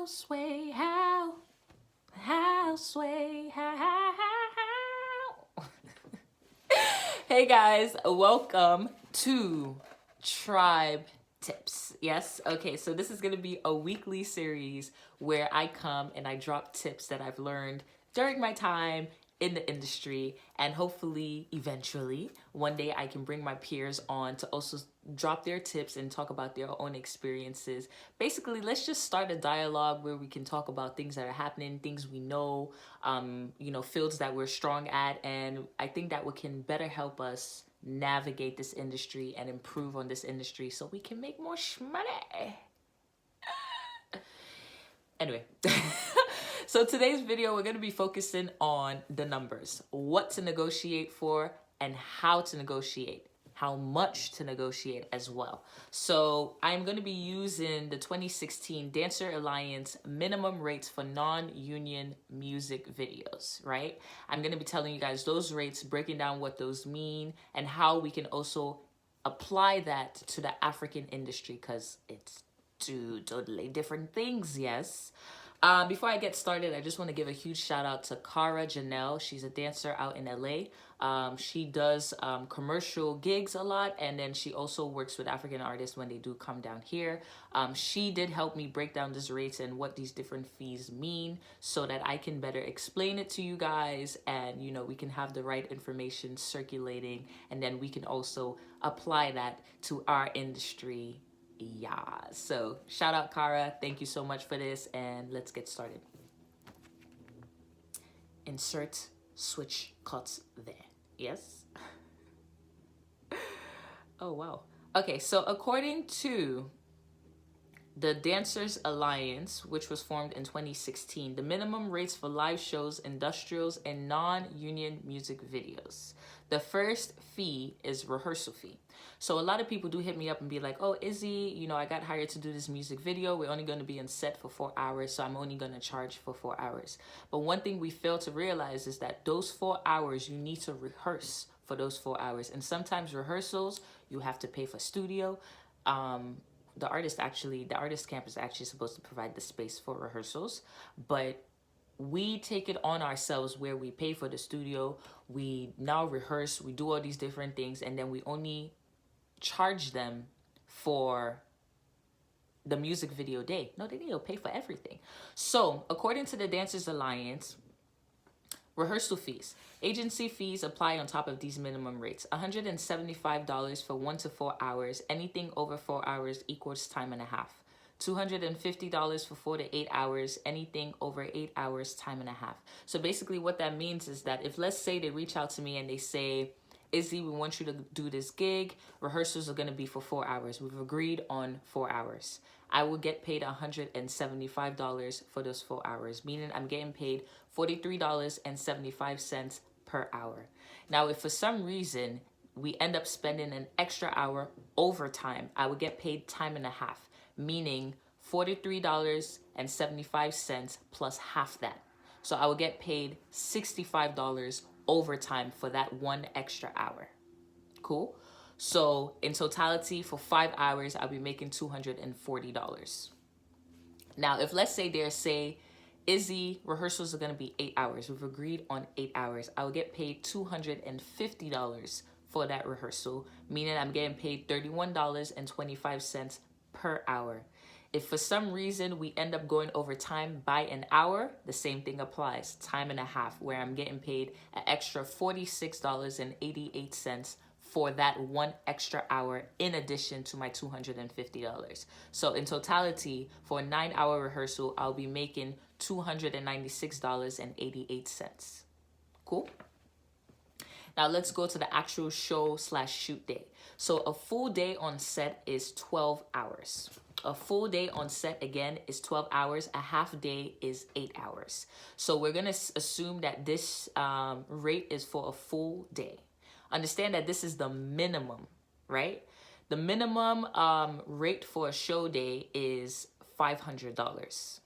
sway, how, sway, how. Hey guys, welcome to Tribe Tips. Yes, okay, so this is gonna be a weekly series where I come and I drop tips that I've learned during my time in the industry, and hopefully eventually one day I can bring my peers on to also drop their tips and talk about their own experiences. Basically, let's just start a dialogue where we can talk about things that are happening, things we know, fields that we're strong at, and I think that can better help us navigate this industry and improve on this industry so we can make more money. Anyway, so today's video, we're going to be focusing on the numbers, what to negotiate for and how to negotiate, how much to negotiate as well. So I'm going to be using the 2016 Dancer Alliance minimum rates for non-union music videos, right? I'm going to be telling you guys those rates, breaking down what those mean and how we can also apply that to the African industry, because it's two totally different things, yes. Before I get started, I just want to give a huge shout out to Cara Janelle. She's a dancer out in LA. She does commercial gigs a lot, and then she also works with African artists when they do come down here. She did help me break down these rates and what these different fees mean so that I can better explain it to you guys, and we can have the right information circulating, and then we can also apply that to our industry. Yeah, so shout out Cara, thank you so much for this, and let's get started. Insert switch cuts there. Yes. Oh wow. Okay, so according to the Dancers Alliance, which was formed in 2016, the minimum rates for live shows, industrials, and non-union music videos. The first fee is rehearsal fee. So a lot of people do hit me up and be like, oh, Izzy, I got hired to do this music video. We're only going to be on set for 4 hours, so I'm only going to charge for 4 hours. But one thing we fail to realize is that those 4 hours, you need to rehearse for those 4 hours. And sometimes rehearsals, you have to pay for studio. The artist camp is actually supposed to provide the space for rehearsals, but we take it on ourselves where we pay for the studio, we now rehearse, we do all these different things, and then we only charge them for the music video day. No, they need to pay for everything. So according to the Dancers Alliance, rehearsal fees. Agency fees apply on top of these minimum rates. $175 for 1 to 4 hours. Anything over 4 hours equals time and a half. $250 for 4 to 8 hours. Anything over 8 hours, time and a half. So basically what that means is that if, let's say, they reach out to me and they say, Izzy, we want you to do this gig. Rehearsals are going to be for 4 hours. We've agreed on 4 hours. I will get paid $175 for those 4 hours, meaning I'm getting paid $43.75 per hour. Now, if for some reason we end up spending an extra hour overtime, I would get paid time and a half, meaning $43.75 plus half that. So I would get paid $65 overtime for that 1 extra hour. Cool? So in totality, for 5 hours, I'll be making $240. Now, if let's say they say, Izzy, rehearsals are going to be 8 hours. We've agreed on 8 hours. I will get paid $250 for that rehearsal, meaning I'm getting paid $31.25 per hour. If for some reason we end up going over time by an hour, the same thing applies, time and a half, where I'm getting paid an extra $46.88 for that 1 extra hour in addition to my $250. So in totality, for a 9-hour rehearsal, I'll be making $296.88. Cool? Now let's go to the actual show/shoot day. So a full day on set is 12 hours. A full day on set, again, is 12 hours. A half day is 8 hours. So we're going to assume that this rate is for a full day. Understand that this is the minimum, right? The minimum rate for a show day is $500.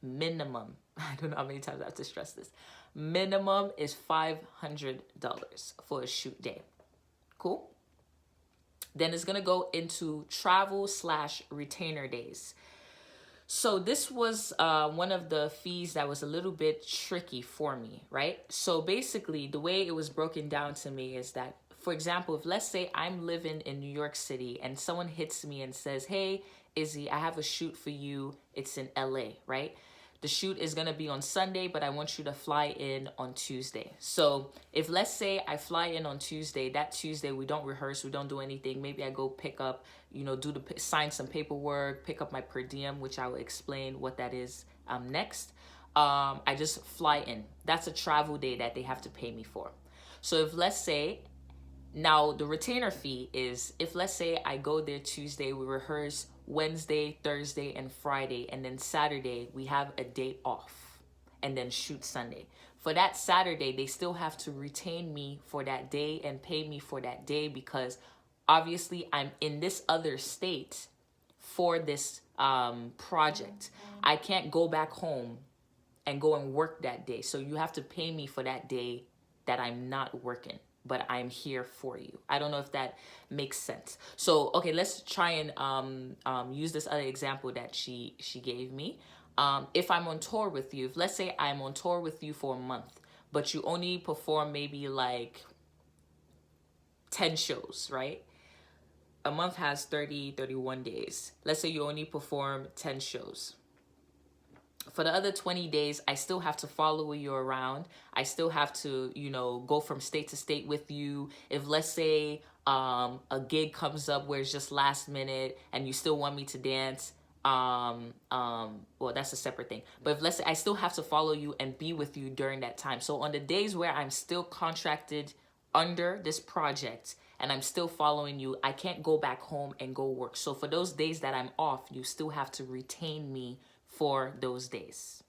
Minimum. I don't know how many times I have to stress this. Minimum is $500 for a shoot day. Cool? Then it's going to go into travel/retainer days. So this was one of the fees that was a little bit tricky for me, right? So basically, the way it was broken down to me is that, for example, if let's say I'm living in New York City and someone hits me and says, hey, Izzy, I have a shoot for you. It's in LA, right? The shoot is going to be on Sunday, but I want you to fly in on Tuesday. So if let's say I fly in on Tuesday, that Tuesday we don't rehearse, we don't do anything. Maybe I go pick up, sign some paperwork, pick up my per diem, which I will explain what that is next. I just fly in. That's a travel day that they have to pay me for. So if let's say, now the retainer fee is, if let's say I go there Tuesday, we rehearse Wednesday, Thursday, and Friday, and then Saturday we have a day off, and then shoot Sunday. For that Saturday, they still have to retain me for that day and pay me for that day, because obviously I'm in this other state for this project. I can't go back home and go and work that day. So you have to pay me for that day that I'm not working, but I'm here for you. I don't know if that makes sense. So, okay, let's try and use this other example that she gave me. If I'm on tour with you, if let's say I'm on tour with you for a month, but you only perform maybe like 10 shows, right? A month has 31 days. Let's say you only perform 10 shows. For the other 20 days, I still have to follow you around. I still have to, go from state to state with you. If let's say a gig comes up where it's just last minute and you still want me to dance, well, that's a separate thing. But if let's say I still have to follow you and be with you during that time. So on the days where I'm still contracted under this project and I'm still following you, I can't go back home and go work. So for those days that I'm off, you still have to retain me for those days.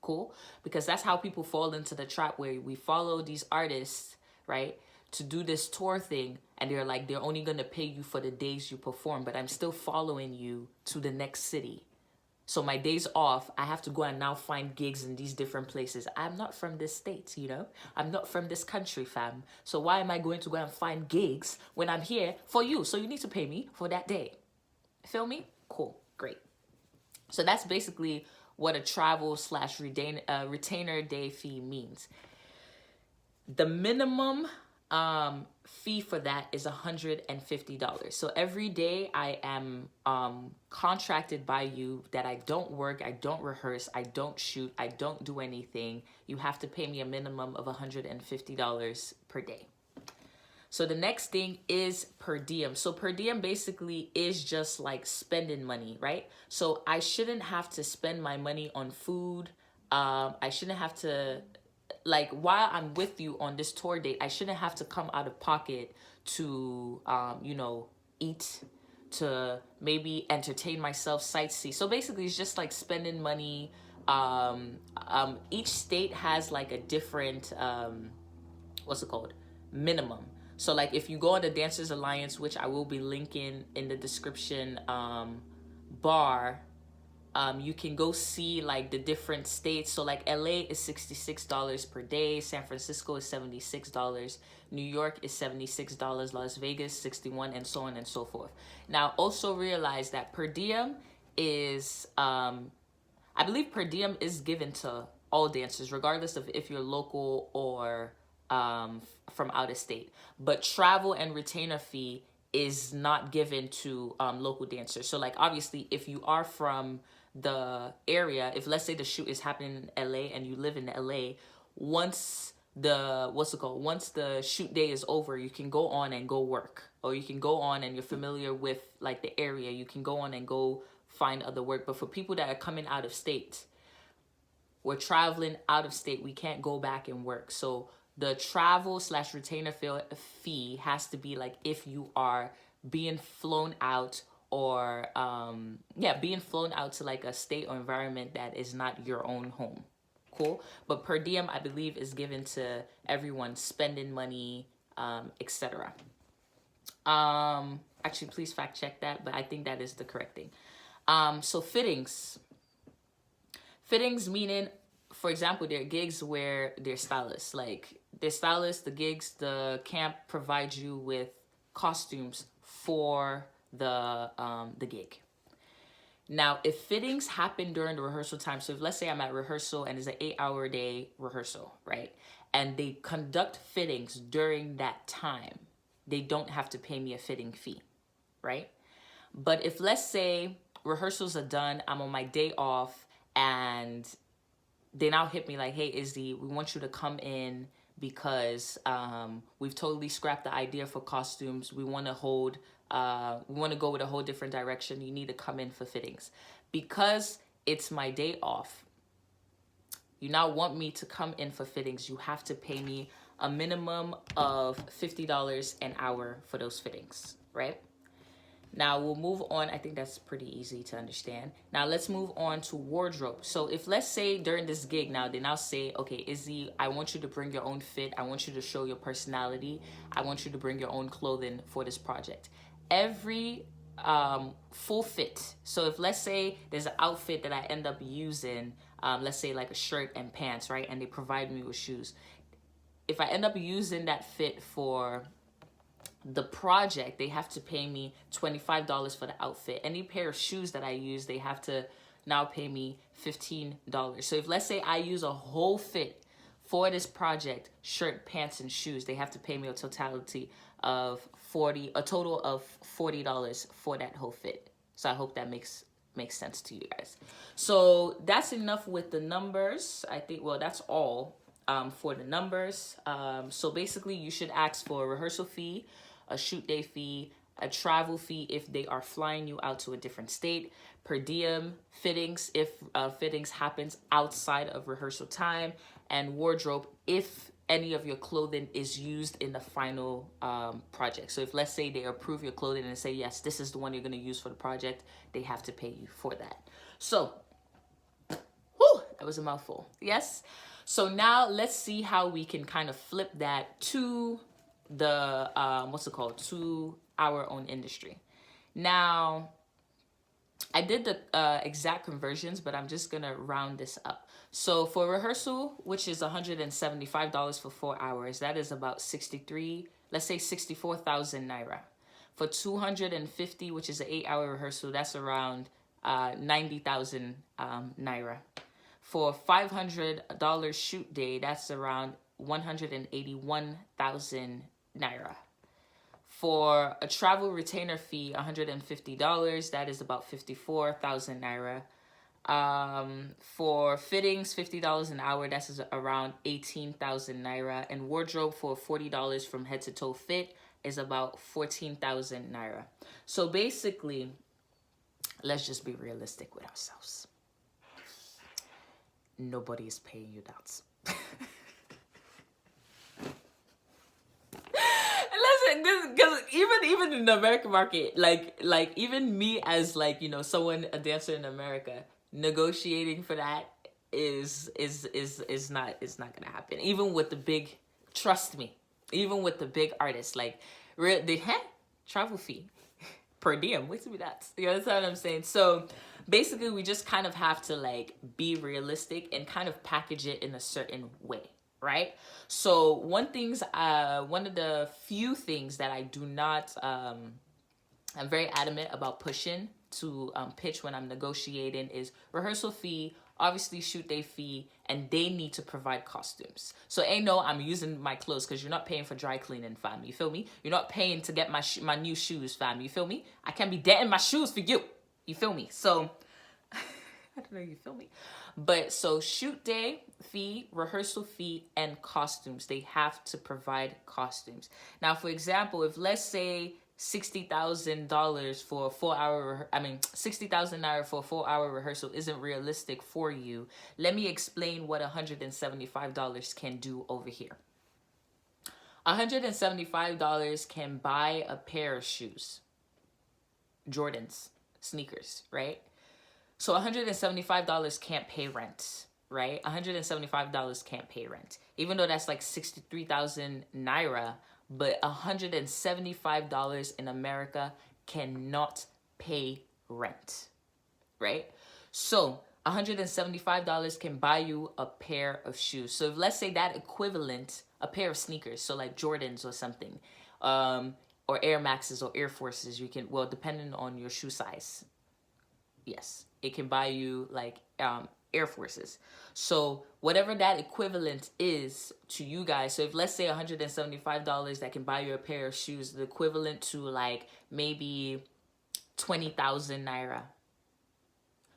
Cool? Because that's how people fall into the trap where we follow these artists, right, to do this tour thing, and they're like, they're only going to pay you for the days you perform, but I'm still following you to the next city. So my days off, I have to go and now find gigs in these different places. I'm not from this state, I'm not from this country, fam. So why am I going to go and find gigs when I'm here for you? So you need to pay me for that day. Feel me? Cool. Great. So that's basically what a travel / retainer day fee means. The minimum fee for that is $150. So every day I am contracted by you that I don't work, I don't rehearse, I don't shoot, I don't do anything, you have to pay me a minimum of $150 per day. So the next thing is per diem. So per diem basically is just like spending money, right? So I shouldn't have to spend my money on food. I shouldn't have to, like, while I'm with you on this tour date, I shouldn't have to come out of pocket to, eat, to maybe entertain myself, sightsee. So basically it's just like spending money. Each state has like a different, minimum. So like if you go on the Dancers Alliance, which I will be linking in the description bar, you can go see like the different states. So like LA is $66 per day, San Francisco is $76, New York is $76, Las Vegas $61, and so on and so forth. Now also realize that per diem is, I believe per diem is given to all dancers, regardless of if you're local or from out of state. But travel and retainer fee is not given to local dancers. So like obviously if you are from the area, if let's say the shoot is happening in LA and you live in LA, once the shoot day is over, you can go on and go work, or you can go on and you're familiar with like the area, you can go on and go find other work. But for people that are coming out of state, we're traveling out of state, we can't go back and work. So the travel / retainer fee has to be like if you are being flown out, or being flown out to like a state or environment that is not your own home. Cool? But per diem, I believe, is given to everyone spending money, etc. Actually, please fact check that, but I think that is the correct thing. So fittings. Fittings meaning, for example, there are gigs where they're stylists. Like, they're stylists, the gigs, the camp provides you with costumes for the gig. Now, if fittings happen during the rehearsal time, so if let's say I'm at rehearsal and it's an 8-hour day rehearsal, right? And they conduct fittings during that time, they don't have to pay me a fitting fee, right? But if let's say rehearsals are done, I'm on my day off, and they now hit me like, hey, Izzy, we want you to come in because we've totally scrapped the idea for costumes. We want to go with a whole different direction. You need to come in for fittings. Because it's my day off, you now want me to come in for fittings, you have to pay me a minimum of $50 an hour for those fittings, right? Now we'll move on. I think that's pretty easy to understand. Now let's move on to wardrobe. So if let's say during this gig now, they now say, okay, Izzy, I want you to bring your own fit. I want you to show your personality. I want you to bring your own clothing for this project. Every full fit. So if let's say there's an outfit that I end up using, let's say like a shirt and pants, right? And they provide me with shoes. If I end up using that fit for the project, they have to pay me $25 for the outfit. Any pair of shoes that I use, they have to now pay me $15. So if let's say I use a whole fit for this project, shirt, pants, and shoes, they have to pay me a total of $40 for that whole fit. So I hope that makes sense to you guys. So that's enough with the numbers. I think, well, that's all for the numbers. So basically you should ask for a rehearsal fee, a shoot day fee, a travel fee if they are flying you out to a different state, per diem, fittings if fittings happens outside of rehearsal time, and wardrobe if any of your clothing is used in the final project. So if let's say they approve your clothing and say, yes, this is the one you're going to use for the project, they have to pay you for that. So, whew, that was a mouthful. Yes. So now let's see how we can kind of flip that to the, to our own industry. Now, I did the exact conversions, but I'm just going to round this up. So for rehearsal, which is $175 for 4 hours, that is about 64,000 Naira. For 250, which is an 8-hour rehearsal, that's around 90,000 Naira. For $500 shoot day, that's around 181,000 Naira. For a travel retainer fee, $150, that is about 54,000 Naira. For fittings, $50 an hour, that's around 18,000 Naira. And wardrobe for $40 from head to toe fit is about 14,000 Naira. So basically, let's just be realistic with ourselves. Nobody is paying you that. Because even in the American market, like even me as like, you know, someone, a dancer in America, negotiating for that is not gonna happen. Even with the big, trust me, even with the big artists, like travel fee per diem, wait till me that. You understand what I'm saying? So basically we just kind of have to like be realistic and kind of package it in a certain way. Right? So one of the few things that I do not, I'm very adamant about pushing to pitch when I'm negotiating is rehearsal fee, obviously shoot day fee, and they need to provide costumes. So ain't no I'm using my clothes, because you're not paying for dry cleaning, fam. You feel me? You're not paying to get my new shoes, fam. You feel me? I can't be denting my shoes for you. You feel me? So I don't know, you feel me? But so shoot day fee, rehearsal fee, and costumes. They have to provide costumes. Now, for example, if let's say $60,000 for a 4-hour, 60,000 Naira for a 4-hour rehearsal isn't realistic for you, let me explain what $175 can do over here. $175 can buy a pair of shoes. Jordans, sneakers, right? So $175 can't pay rent, right? $175 can't pay rent. Even though that's like 63,000 Naira, but $175 in America cannot pay rent, right? So $175 can buy you a pair of shoes. So if let's say that equivalent, a pair of sneakers, so like Jordans or something, or Air Maxes or Air Forces, you can, well, depending on your shoe size, Yes, it can buy you like Air Forces. So whatever that equivalent is to you guys, so if let's say $175 that can buy you a pair of shoes, the equivalent to like maybe 20,000 naira.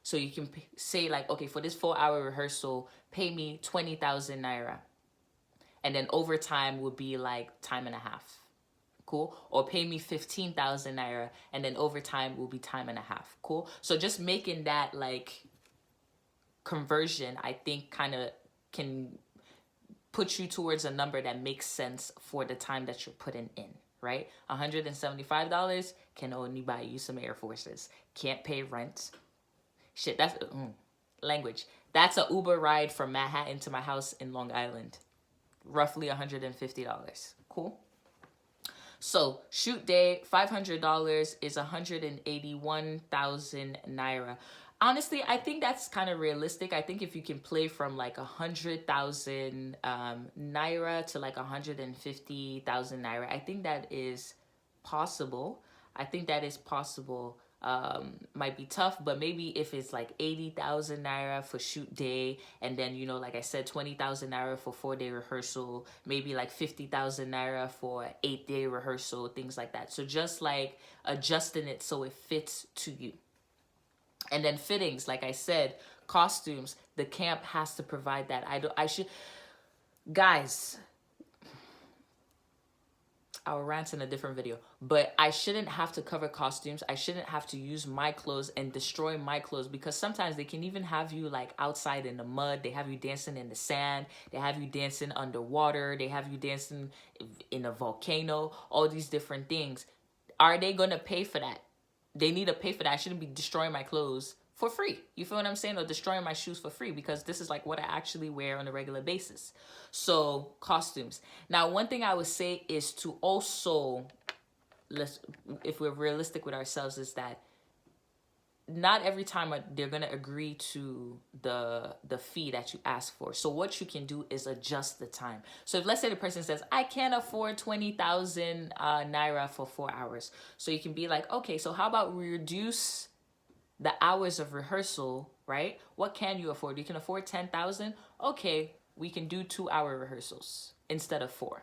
So you can say like, okay, for this 4-hour rehearsal, pay me 20,000 naira. And then overtime would be like time and a half. Cool. Or pay me 15,000 naira, and then overtime will be time and a half. Cool. So just making that like conversion, I think kind of can put you towards a number that makes sense for the time that you're putting in, right? $175 can only buy you some Air Forces. Can't pay rent. Shit, that's language. That's a Uber ride from Manhattan to my house in Long Island. Roughly $150. Cool. So shoot day, $500 is 181,000 naira. Honestly, I think that's kind of realistic. I think if you can play from like 100,000 naira to like 150,000 naira, I think that is possible. I think that is possible. Might be tough, but maybe if it's like 80,000 naira for shoot day, and then, you know, like I said, 20,000 naira for 4-day rehearsal, maybe like 50,000 naira for 8-day rehearsal, things like that. So just like adjusting it so it fits to you. And then fittings, like I said, costumes, the camp has to provide that. Guys, I'll rant in a different video, but I shouldn't have to cover costumes. I shouldn't have to use my clothes and destroy my clothes, because sometimes they can even have you like outside in the mud. They have you dancing in the sand. They have you dancing underwater. They have you dancing in a volcano, all these different things. Are they going to pay for that? They need to pay for that. I shouldn't be destroying my clothes for free. You feel what I'm saying? Or destroying my shoes for free, because this is like what I actually wear on a regular basis. So costumes. Now, one thing I would say is to also, if we're realistic with ourselves, is that not every time they're going to agree to the fee that you ask for. So what you can do is adjust the time. So if, let's say, the person says, I can't afford 20,000 naira for 4 hours. So you can be like, okay, so how about we reduce the hours of rehearsal, right? What can you afford? You can afford 10,000? Okay, we can do 2-hour rehearsals instead of 4.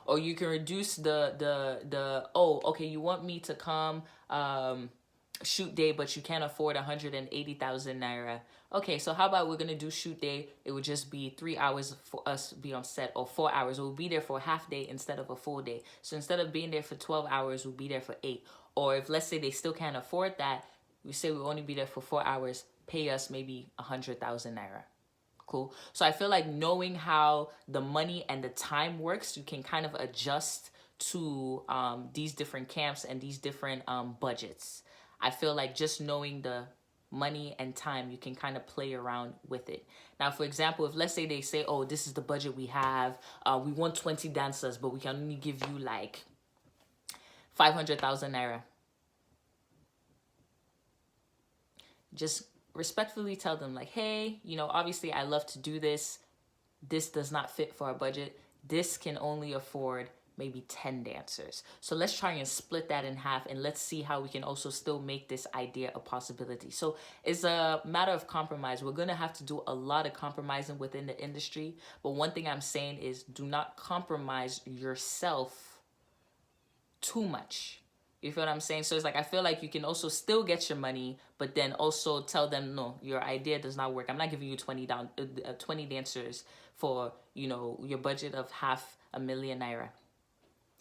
Or you can reduce okay, you want me to come shoot day, but you can't afford 180,000 naira. Okay, so how about we're gonna do shoot day? It would just be 3 hours for us to be on set, or 4 hours. We'll be there for a half day instead of a full day. So instead of being there for 12 hours, we'll be there for 8. Or if, let's say, they still can't afford that, we say we'll only be there for 4 hours, pay us maybe 100,000 naira. Cool. So I feel like knowing how the money and the time works, you can kind of adjust to these different camps and these different budgets. I feel like just knowing the money and time, you can kind of play around with it. Now, for example, if, let's say, they say, oh, this is the budget we have. We want 20 dancers, but we can only give you like 500,000 naira. Just respectfully tell them like, hey, you know, obviously I love to do this. This does not fit for our budget. This can only afford maybe 10 dancers. So let's try and split that in half, and let's see how we can also still make this idea a possibility. So it's a matter of compromise. We're going to have to do a lot of compromising within the industry. But one thing I'm saying is, do not compromise yourself too much. You feel what I'm saying? So it's like, I feel like you can also still get your money, but then also tell them, no, your idea does not work. I'm not giving you 20 dancers for, you know, your budget of 500,000 naira.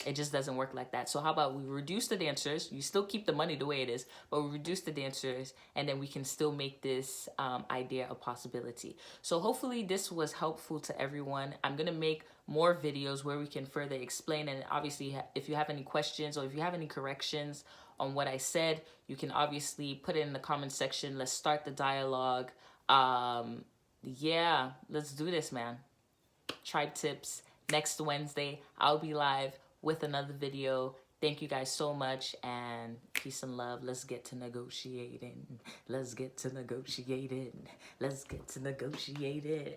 It just doesn't work like that. So how about we reduce the dancers? You still keep the money the way it is, but we reduce the dancers, and then we can still make this idea a possibility. So hopefully this was helpful to everyone. I'm going to make more videos where we can further explain. And obviously, if you have any questions or if you have any corrections on what I said, you can obviously put it in the comment section. Let's start the dialogue. Yeah, let's do this, man. Tribe Tips. Next Wednesday, I'll be live with another video. Thank you guys so much, and peace and love. Let's get to negotiating. Let's get to negotiating. Let's get to negotiating.